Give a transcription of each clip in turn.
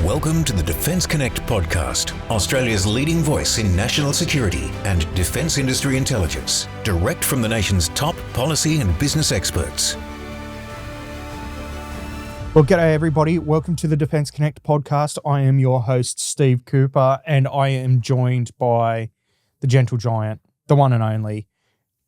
Welcome to the Defence Connect podcast, Australia's leading voice in national security and defence industry intelligence, direct from the nation's top policy and business experts. Well, g'day everybody. Welcome to the Defence Connect podcast. I am your host, Steve Kuper, and I am joined by the gentle giant, the one and only,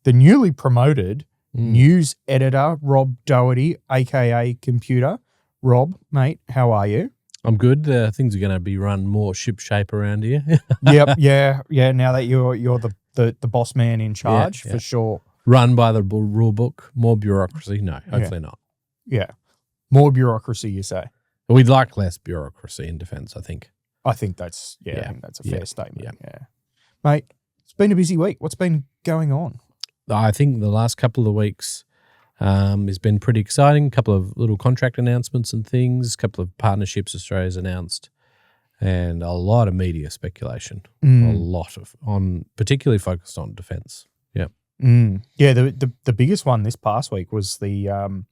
the newly promoted news editor, Rob Dougherty, aka Computer. Rob, mate, how are you? I'm good. Things are going to be run more ship-shape around here. Yep, yeah. Now that you're the boss man in charge, for sure. Run by the rule book. More bureaucracy? No, hopefully not. Yeah. More bureaucracy, you say? We'd like less bureaucracy in defence, I think. I think that's a fair statement. Yeah. Mate, it's been a busy week. What's been going on? I think the last couple of weeks has been pretty exciting. A couple of little contract announcements and things, a couple of partnerships Australia's announced, and a lot of media speculation. A lot of, particularly focused on defence. Yeah. Yeah, the biggest one this past week was the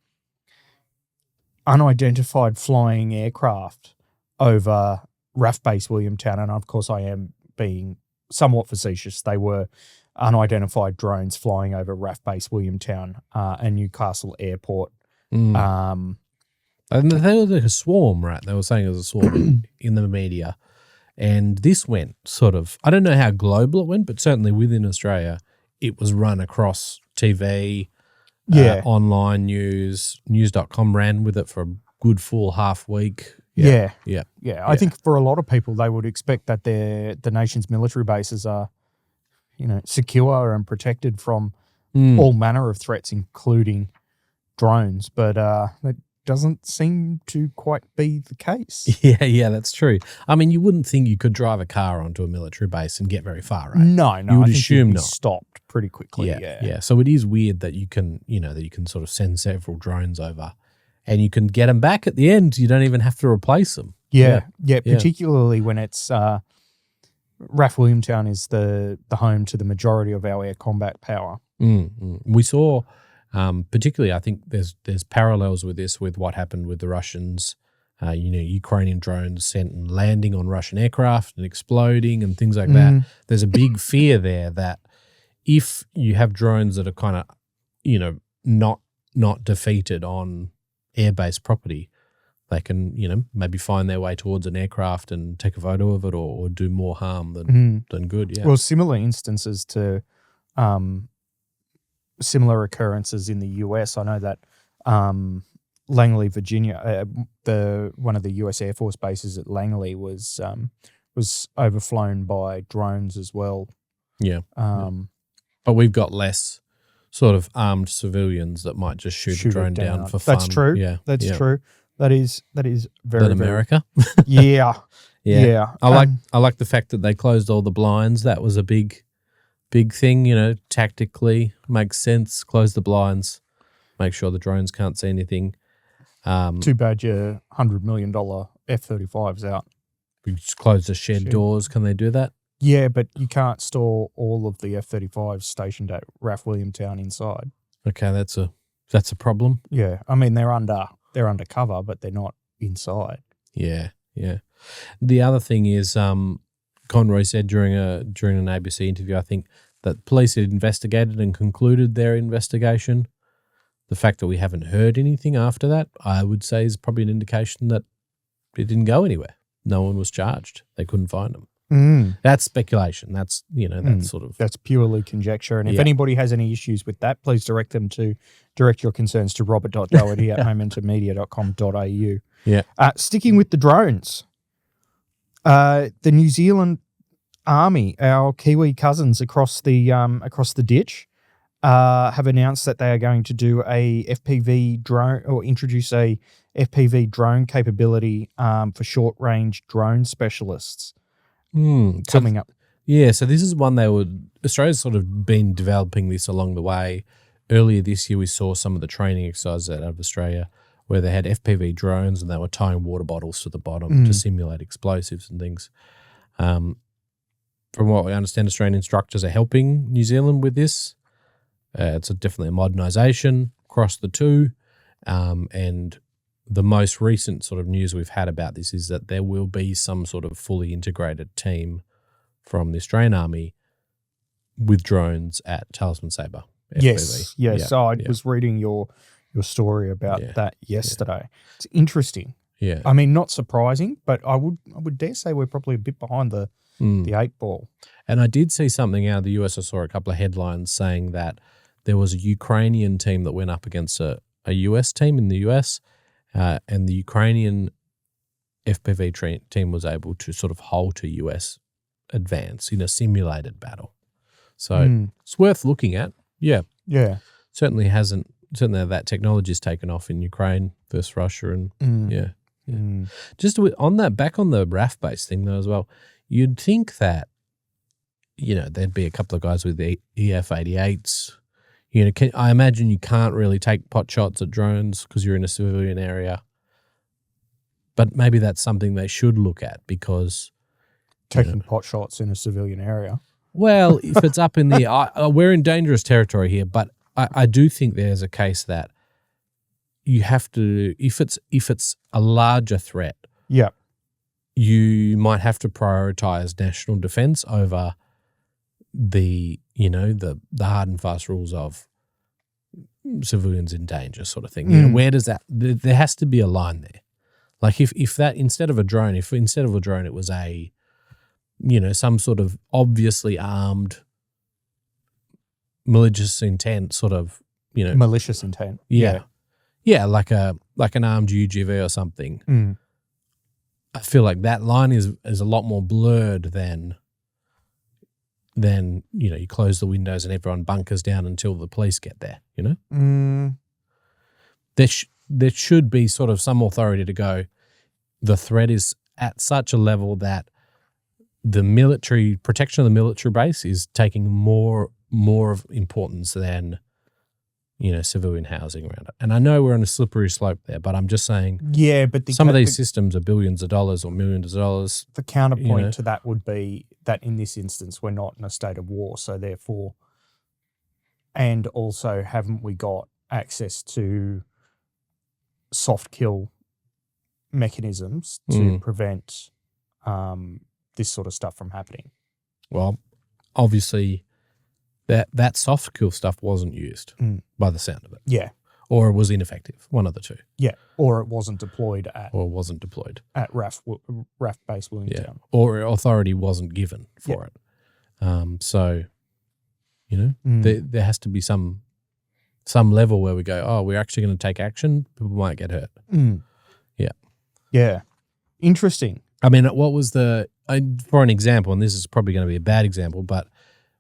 unidentified flying aircraft over RAAF Base Williamtown, and of course I am being somewhat facetious. They were unidentified drones flying over RAAF Base Williamtown and Newcastle Airport. And they were like a swarm, right? They were saying it was a swarm in the media. And this went sort of, I don't know how global it went, but certainly within Australia, it was run across TV, online news, news.com ran with it for a good full half week. Yeah. I think for a lot of people, they would expect that the nation's military bases are, secure and protected from all manner of threats, including drones. But that doesn't seem to quite be the case. Yeah, that's true. I mean, you wouldn't think you could drive a car onto a military base and get very far, right? No. You would assume not. Stopped pretty quickly. Yeah. So it is weird that you can, sort of send several drones over, and you can get them back at the end. You don't even have to replace them. Yeah. Particularly when it's RAAF Williamtown is the home to the majority of our air combat power. We saw, particularly, I think there's parallels with this with what happened with the Russians. Ukrainian drones sent and landing on Russian aircraft and exploding and things like that. There's a big fear there that if you have drones that are kind of, not defeated on airbase property, they can, maybe find their way towards an aircraft and take a photo of it or do more harm than good. Yeah. Well, similar instances to similar occurrences in the US. I know that Langley, Virginia, one of the US Air Force bases at Langley was overflown by drones as well. Yeah. But we've got less sort of armed civilians that might just shoot a drone down for fun. That's true. Yeah. That's true. That is very than America. Yeah. I like the fact that they closed all the blinds. That was a big thing. Tactically makes sense. Close the blinds, make sure the drones can't see anything. Too bad your $100 million F-35's out. We just close the shed doors. Can they do that? Yeah, but you can't store all of the F-35s stationed at RAAF Williamtown inside. Okay, that's a problem. Yeah, I mean they're undercover, but they're not inside. Yeah. The other thing is, Conroy said during an ABC interview, I think, that police had investigated and concluded their investigation. The fact that we haven't heard anything after that, I would say, is probably an indication that it didn't go anywhere. No one was charged. They couldn't find them. That's speculation. That's that's purely conjecture. And if anybody has any issues with that, please direct your concerns to robert.dougherty at momentummedia.com.au. Yeah. Sticking with the drones, the New Zealand Army, our Kiwi cousins across the ditch, have announced that they are going to do a FPV drone or introduce a FPV drone capability for short range drone specialists. Coming up. Yeah, so this is one Australia's sort of been developing this along the way. Earlier this year, we saw some of the training exercises out of Australia where they had FPV drones and they were tying water bottles to the bottom to simulate explosives and things. From what we understand, Australian instructors are helping New Zealand with this. It's definitely a modernisation across the two. And the most recent sort of news we've had about this is that there will be some sort of fully integrated team from the Australian Army with drones at Talisman Sabre. FPV. Yes. So I was reading your story about that yesterday. It's interesting. Yeah. I mean, not surprising, but I would dare say we're probably a bit behind the 8 ball. And I did see something out of the US. I saw a couple of headlines saying that there was a Ukrainian team that went up against a US team in the US, and the Ukrainian FPV team was able to sort of halt a US advance in a simulated battle. So it's worth looking at. Yeah. Yeah. Certainly that technology's taken off in Ukraine versus Russia, and Just on that, back on the RAAF base thing though as well, you'd think that, there'd be a couple of guys with the EF-88s. I imagine you can't really take pot shots at drones because you're in a civilian area. But maybe that's something they should look at, because taking pot shots in a civilian area. Well, if it's up in the we're in dangerous territory here, but I do think there's a case that you have to, if it's a larger threat, you might have to prioritize national defense over the hard and fast rules of civilians in danger sort of thing. Where does that? There has to be a line there. Like if that instead of a drone it was a some sort of obviously armed, malicious intent sort of, malicious intent. Yeah, like an armed UGV or something. I feel like that line is a lot more blurred than you close the windows and everyone bunkers down until the police get there. There should be sort of some authority to go, the threat is at such a level that the military protection of the military base is taking more of importance than civilian housing around it. And I know we're on a slippery slope there, but I'm just saying, but some of these systems are billions of dollars or millions of dollars. The counterpoint to that would be that in this instance we're not in a state of war, so therefore, and also haven't we got access to soft kill mechanisms to prevent this sort of stuff from happening? Well, obviously that soft kill stuff wasn't used by the sound of it. Yeah. Or it was ineffective, one of the two. Yeah. Or it wasn't deployed at RAAF Base Williamtown. Yeah. Or authority wasn't given for it. So, there has to be some level where we go, oh, we're actually going to take action. People might get hurt. Yeah. Yeah. Interesting. I mean, what was for an example, and this is probably going to be a bad example, but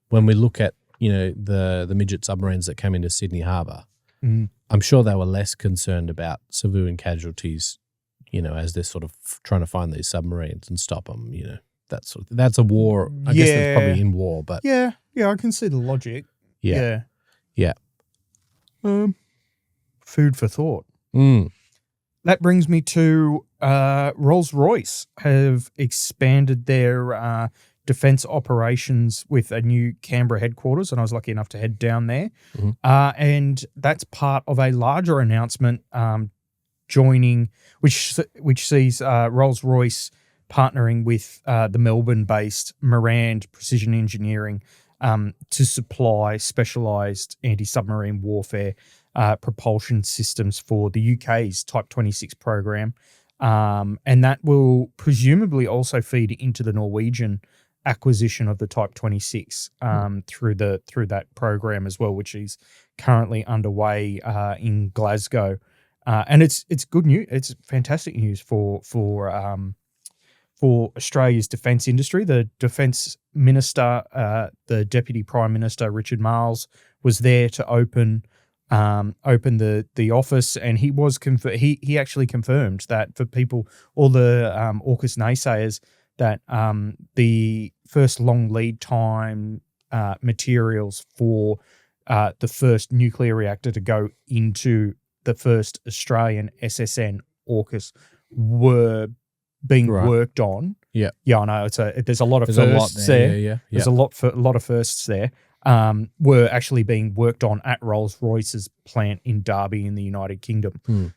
when we look at, the midget submarines that came into Sydney Harbour, I'm sure they were less concerned about civilian casualties, as they're sort of trying to find these submarines and stop them, that sort of thing. That's a war. I guess that's probably in war, but. Yeah, I can see the logic. Yeah. Food for thought. That brings me to Rolls-Royce have expanded their defence operations with a new Canberra headquarters, and I was lucky enough to head down there. And that's part of a larger announcement joining, which sees Rolls-Royce partnering with the Melbourne-based Morand Precision Engineering to supply specialised anti-submarine warfare propulsion systems for the UK's Type 26 program. And that will presumably also feed into the Norwegian acquisition of the Type 26 through that program as well, which is currently underway in Glasgow. And it's good news. It's fantastic news for Australia's defence industry. The Defence Minister, the Deputy Prime Minister, Richard Marles, was there to open the office, and he was he actually confirmed that for people, all the AUKUS naysayers, that the first long lead time materials for the first nuclear reactor to go into the first Australian SSN AUKUS were being worked on. Yeah, I know there's a lot of firsts there. Yeah. There's a lot of firsts there. Were actually being worked on at Rolls-Royce's plant in Derby in the United Kingdom.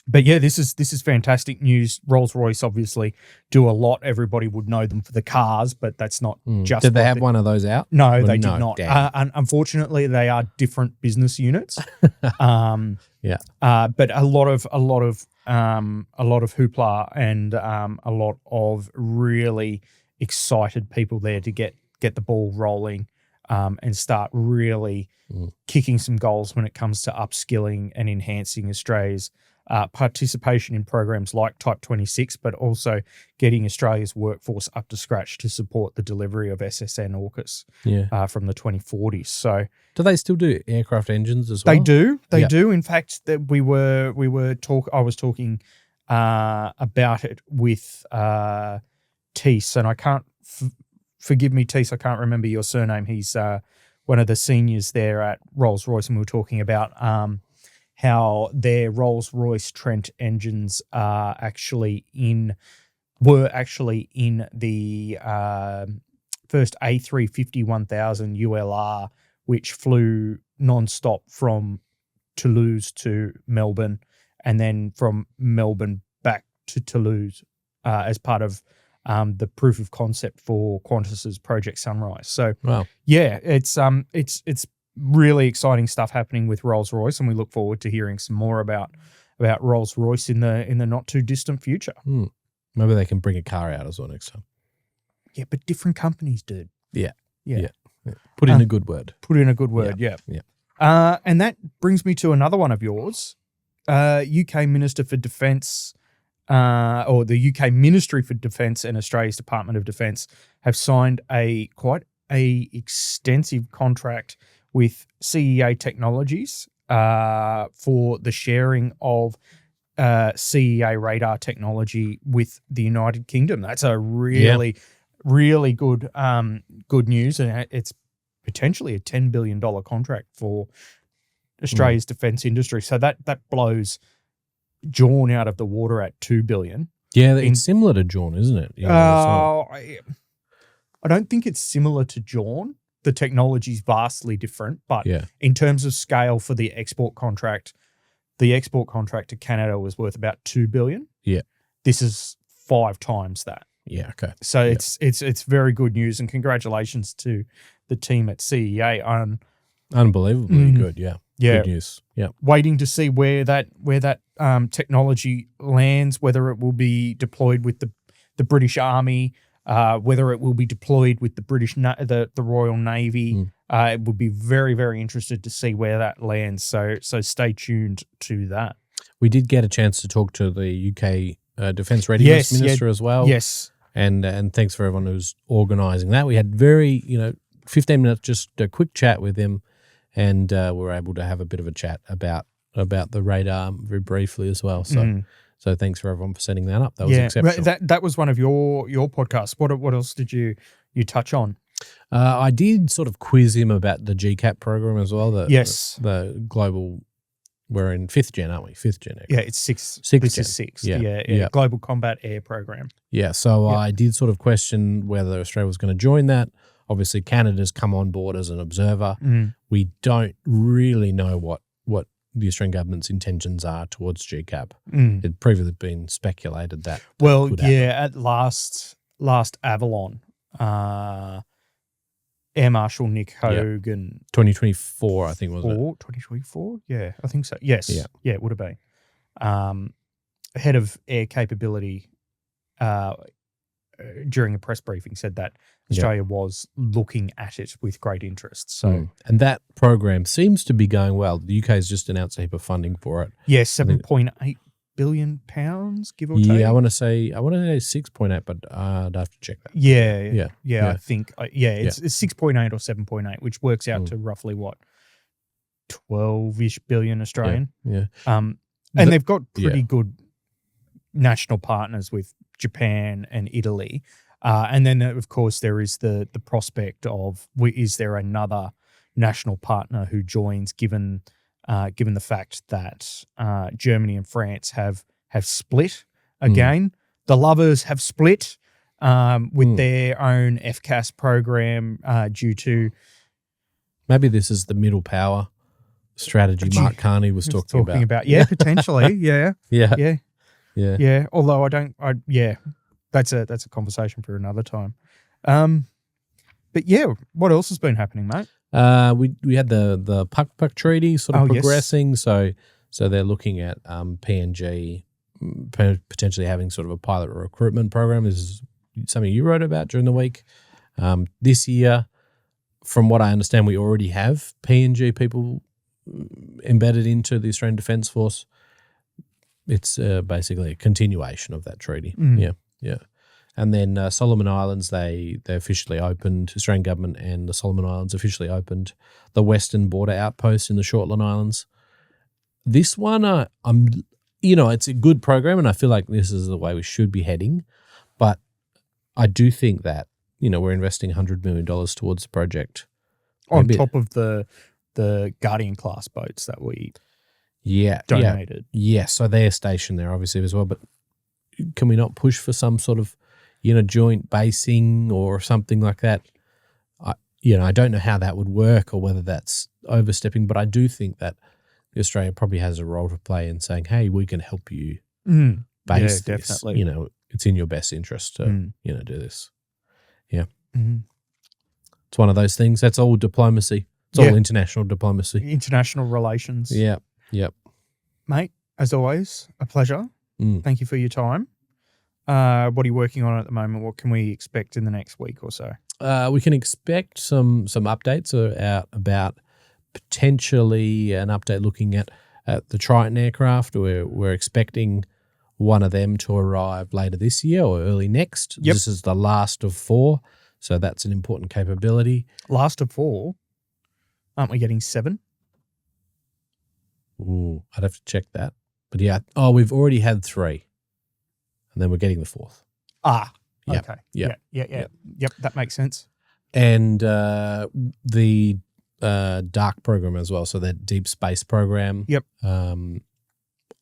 But yeah, this is fantastic news. Rolls-Royce obviously do a lot. Everybody would know them for the cars, but that's not just. Did they have one of those out? No, Well, they did not. Unfortunately, they are different business units. But a lot of hoopla and a lot of really excited people there to get the ball rolling and start really kicking some goals when it comes to upskilling and enhancing Australia's participation in programs like Type 26, but also getting Australia's workforce up to scratch to support the delivery of SSN AUKUS from the 2040s. So, do they still do aircraft engines as well? They do. They do. In fact, that I was talking about it with Tees, and I can't forgive me, Tees, I can't remember your surname. He's one of the seniors there at Rolls-Royce, and we were talking about how their Rolls-Royce Trent engines were actually in the first A350-1000 ULR, which flew non-stop from Toulouse to Melbourne and then from Melbourne back to Toulouse as part of the proof of concept for Qantas's Project Sunrise. So, yeah, it's really exciting stuff happening with Rolls-Royce, and we look forward to hearing some more about Rolls-Royce in the not too distant future. Maybe they can bring a car out as well next time. Yeah, but different companies, dude. Yeah. Put in a good word. Yeah. And that brings me to another one of yours. UK Minister for Defence, or the UK Ministry for Defence and Australia's Department of Defence have signed quite a extensive contract with CEA Technologies for the sharing of CEA radar technology with the United Kingdom. That's a really good news, and it's potentially a $10 billion contract for Australia's defence industry. So that blows Jawn out of the water at $2 billion. Yeah, it's similar to Jawn, isn't it? I don't think it's similar to Jawn. The technology is vastly different, but in terms of scale for the export contract to Canada was worth about $2 billion. Yeah, this is 5 times that. Yeah, okay. So it's very good news, and congratulations to the team at CEA. Unbelievably good. Yeah, good news. Yeah, waiting to see where that technology lands, whether it will be deployed with the British Army. Whether it will be deployed with the Royal Navy, it would be very, very interested to see where that lands. So stay tuned to that. We did get a chance to talk to the UK Defence Readiness Minister as well. Yes, and thanks for everyone who's organising that. We had very 15 minutes, just a quick chat with him, and we were able to have a bit of a chat about the radar very briefly as well. So. So thanks for everyone for setting that up. That was exceptional. That was one of your podcasts. What else did you touch on? I did sort of quiz him about the GCAP program as well. The global. We're in 5th gen, aren't we? 5th gen. Yeah, it's 6th. This is 6th. Yeah. Global Combat Air Program. Yeah. So I did sort of question whether Australia was going to join that. Obviously, Canada's come on board as an observer. We don't really know what the Australian government's intentions are towards GCAP. It previously been speculated that could happen. At last Avalon, Air Marshal Nick Hogan. 2024, I think, was it? 2024? Yeah, I think so. Yes. Yeah, it would have been. Head of Air Capability during a press briefing said that Australia was looking at it with great interest. So, and that program seems to be going well. The UK has just announced a heap of funding for it. Yeah, £7.8 billion, give or take. Yeah, I want to say 6.8, but I'd have to check that. Yeah. I think it's 6.8 or 7.8, which works out to roughly what, 12-ish billion Australian. Yeah. And they've got pretty good national partners with Japan and Italy. And then, of course, there is the prospect of, is there another national partner who joins, given the fact that Germany and France have split again. The lovers have split with their own FCAS program due to... Maybe this is the middle power strategy Mark Carney was talking about. Yeah, potentially. Yeah. Yeah. Yeah. Yeah. Yeah. Although that's a conversation for another time. But yeah, what else has been happening, mate? We had the Puck Treaty sort of progressing. Yes. So they're looking at PNG potentially having sort of a pilot recruitment program. This is something you wrote about during the week. This year, from what I understand, we already have PNG people embedded into the Australian Defence Force. It's basically a continuation of that treaty. Yeah. And then Solomon Islands, they officially opened, Australian government and the Solomon Islands officially opened the Western Border Outpost in the Shortland Islands. This one, it's a good program, and I feel like this is the way we should be heading. But I do think that, we're investing $100 million towards the project. On top of the Guardian class boats that we donated. Yeah, so they're stationed there obviously as well. But can we not push for some sort of, joint basing or something like that? I don't know how that would work or whether that's overstepping, but I do think that Australia probably has a role to play in saying, hey, we can help you base this. Definitely. It's in your best interest to, do this. Yeah. Mm-hmm. It's one of those things. That's all diplomacy. It's all international diplomacy. International relations. Yeah. Yep. Mate, as always, a pleasure. Thank you for your time. What are you working on at the moment? What can we expect in the next week or so? We can expect some updates out about potentially an update looking at the Triton aircraft. We're expecting one of them to arrive later this year or early next. Yep. This is the last of 4, so that's an important capability. Last of 4? Aren't we getting 7? Ooh, I'd have to check that. But yeah, we've already had 3, and then we're getting the 4th. Yep. Okay. Yep. Yep, that makes sense. And the DARK program as well, so that deep space program. Yep.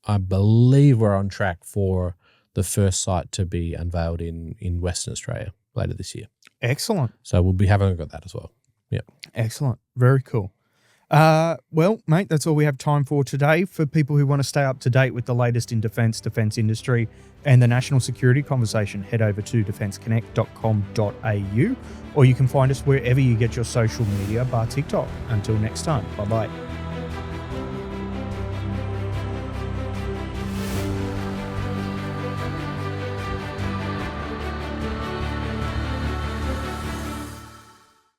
I believe we're on track for the first site to be unveiled in Western Australia later this year. Excellent. So we'll be having a look at that as well. Yeah. Excellent. Very cool. Well, mate, that's all we have time for today. For people who want to stay up to date with the latest in defence industry, and the national security conversation, head over to defenceconnect.com.au, or you can find us wherever you get your social media, bar TikTok. Until next time, bye-bye.